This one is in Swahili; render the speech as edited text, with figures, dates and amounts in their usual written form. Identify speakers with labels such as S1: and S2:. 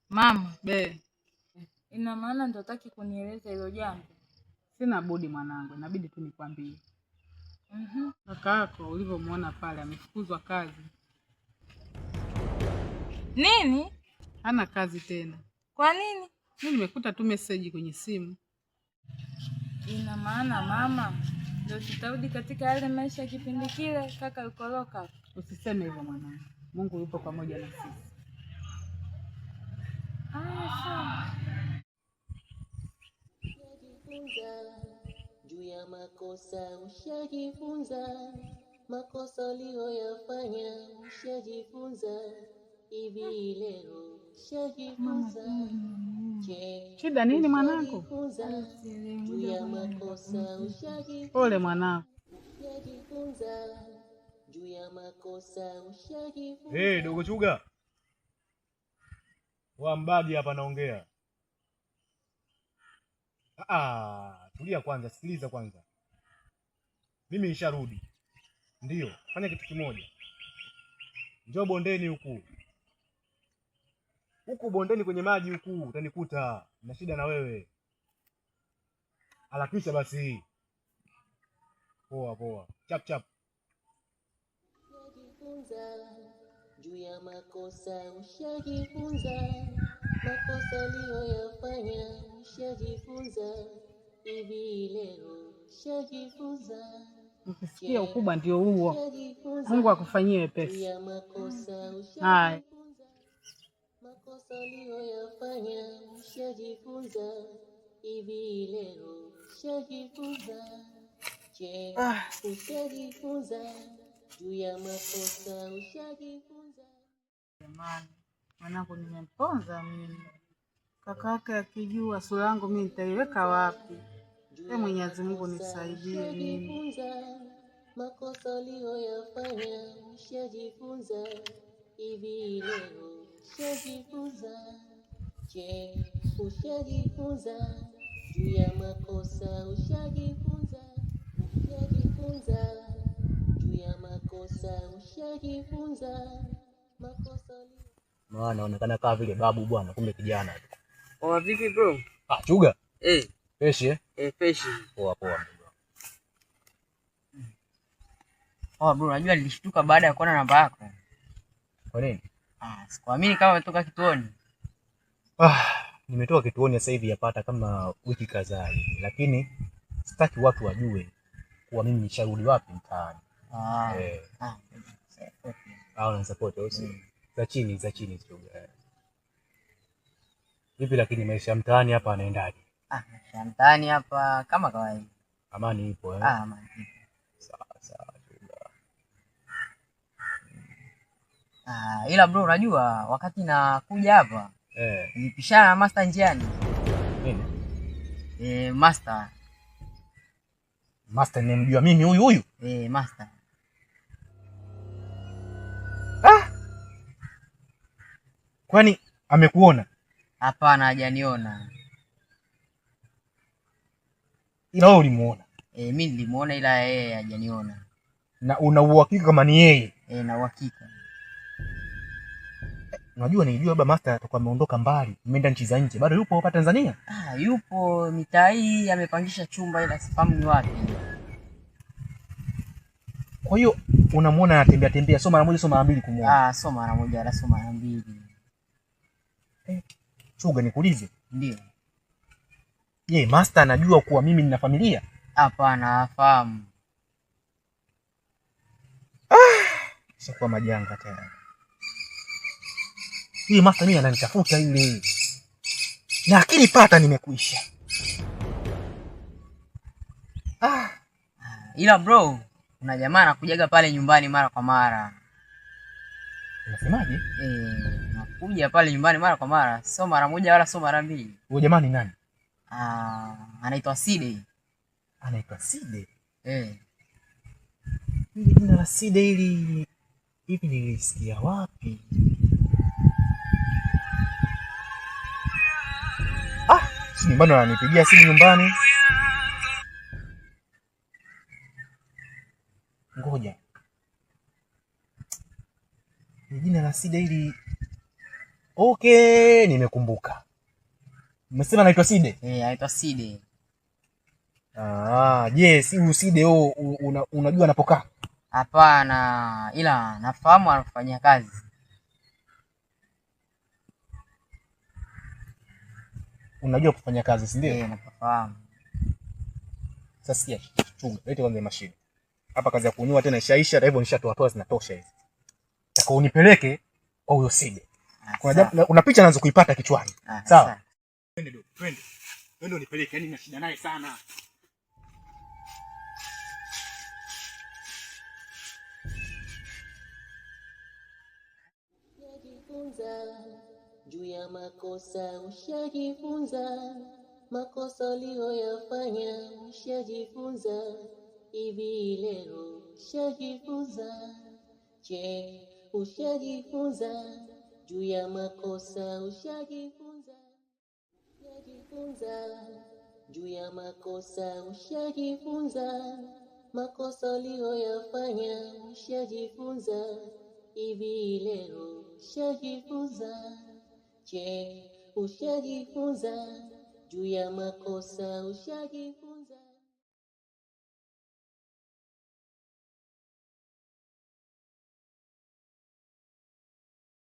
S1: Mama,
S2: Be,
S1: ina maana ndo hataki kunieleza hilo jambo?
S2: sina budi mwanangu, inabidi tu nikwambie. Kaka yako ulivyomuona pale amefukuzwa kazi.
S1: Nini?
S2: Hana kazi tena.
S1: Kwa nini?
S2: Mimi nimekuta tu message kwenye simu.
S1: Ina maana mama, ndo tutarudi katika yale maisha ya kipindi kile kaka yukoroka?
S2: Usiseme hivyo mwanangu. Mungu yupo pamoja na sisi.
S1: Sawa.
S3: Juu ya makosa ushajifunza, makosa uliyoyafanya ushajifunza, hivi leo ushajifunza.
S2: Shida nini mwanangu?
S3: Juu ya makosa ushajifunza.
S2: Pole mwanangu.
S3: Ushajifunza. Juu ya makosa ushajifunza.
S4: Dogo Chuga. Wa mbagi hapa naongea. Tulia kwanza, sikiliza kwanza. Mimi nisharudi. Ndio, fanya kitu kimoja. Njoo bondeni huku. Huku bondeni kwenye maji huku utanikuta. Na shida na wewe. Harakisha basi. Poa. Chap chap.
S3: Juu ya makosa ushajifunza, makosa uliyoyafanya ushajifunza, hivi leo ushajifunza.
S2: Ukisikia ukubwa ndio huo. Mungu akufanyie wepesi. Hai.
S3: Makosa uliyoyafanya ushajifunza, hivi leo ushajifunza. Ushajifunza. Juu ya makosa ushajifunza.
S2: Jamani, mwanangu nimemponza mimi. Kaka yake akijua sura yangu mimi nitaiweka wapi? Mwenyezi Mungu nisaidie mimi.
S3: Makosa uliyoyafanya ushajifunza, hivi leo ushajifunza. Ushajifunza. Juu ya makosa ushajifunza. Ushajifunza. Juu ya makosa ushajifunza.
S4: Maana anaonekana kama vile babu bwana, kumbe kijana tu.
S5: Poa vipi bro?
S4: Chuga.
S5: Peshi. Peshi.
S4: Poa.
S5: Bro, najua nilishtuka baada ya kuona namba yako.
S4: Kwa nini?
S5: Sikuamini kama umetoka kituoni.
S4: Nimetoka kituoni sasa hivi yapata kama wiki kadhaa, lakini sitaki watu wajue kuwa mimi nisharudi wapi mtaani. Na support also. Za chini Chuga. Vipi lakini maisha ya mtaani hapa anaendaje?
S5: Maisha ya mtaani hapa kama kawaida.
S4: Amani ipo
S5: Amani ipo.
S4: Sawa Chuga.
S5: Ila bro, unajua wakati nakuja hapa nilipishana na Master njiani.
S4: Nini?
S5: Master
S4: nimemjua mimi huyu?
S5: Master.
S4: Kwani amekuona?
S5: Hapana, hajaniona.
S4: Ila wewe ulimuona?
S5: Mimi nilimuona ila yeye hajaniona.
S4: Na una uhakika kama ni yeye?
S5: Na uhakika.
S4: Unajua nilijua baba Master atakuwa ameondoka mbali, ameenda nchi za nje. Bado yupo hapa Tanzania?
S5: Yupo mitaa hii, amepangisha chumba ila sifahamu ni wapi.
S4: Kwa hiyo unamuona anatembea, sio mara moja sio mara mbili kumuona?
S5: Sio mara moja wala sio mara mbili.
S4: Chuga, nikuulize.
S5: Ndio.
S4: Je, Master anajua kuwa mimi nina familia?
S5: Hapana, hafahamu.
S4: Sikuwa majanga tena. Hii Master mimi ananitafuta ile. Na akili pata nimekuisha.
S5: Ila bro, kuna jamaa anakujaga pale nyumbani mara kwa mara.
S4: Unasemaje?
S5: Nakuja pale nyumbani mara kwa mara, sio mara moja wala sio mara mbili.
S4: Huyo jamaa ni nani?
S5: Anaitwa Side.
S4: Anaitwa Side?
S5: Hili
S4: jina la Side hivi nilisikia wapi? Si nyumbani ananipigia simu nyumbani. Ngoja. Jina la Side hili Okay, nimekumbuka. Umesema anaitwa Side?
S5: Anaitwa Side.
S4: Je, si Uside huo unajua anapokaa?
S5: Hapana, ila nafahamu anafanyia kazi.
S4: Unajua kufanya kazi, si ndio?
S5: Nafahamu.
S4: Sasa sikia, chunga, lete kwanza mashine. Hapa kazi ya kunyua tena ishaisha, hata hivyo nishatoa zinatosha hizi. Nataka unipeleke kwa huyo Side. Kuna picha naanza kuipata kichwani. Sawa? Twende. Twende unipeleke, yani nina shida naye sana.
S3: Ushajifunza juu ya makosa, ushajifunza makosa uliyoyafanya, ushajifunza hivi leo, ushajifunza. Je, ushajifunza juu ya makosa, ushajifunza juu ya makosa, ushajifunza makosa uliyoyafanya, ushajifunza hivi leo, ushajifunza. Je, ushajifunza juu ya makosa, ushajifunza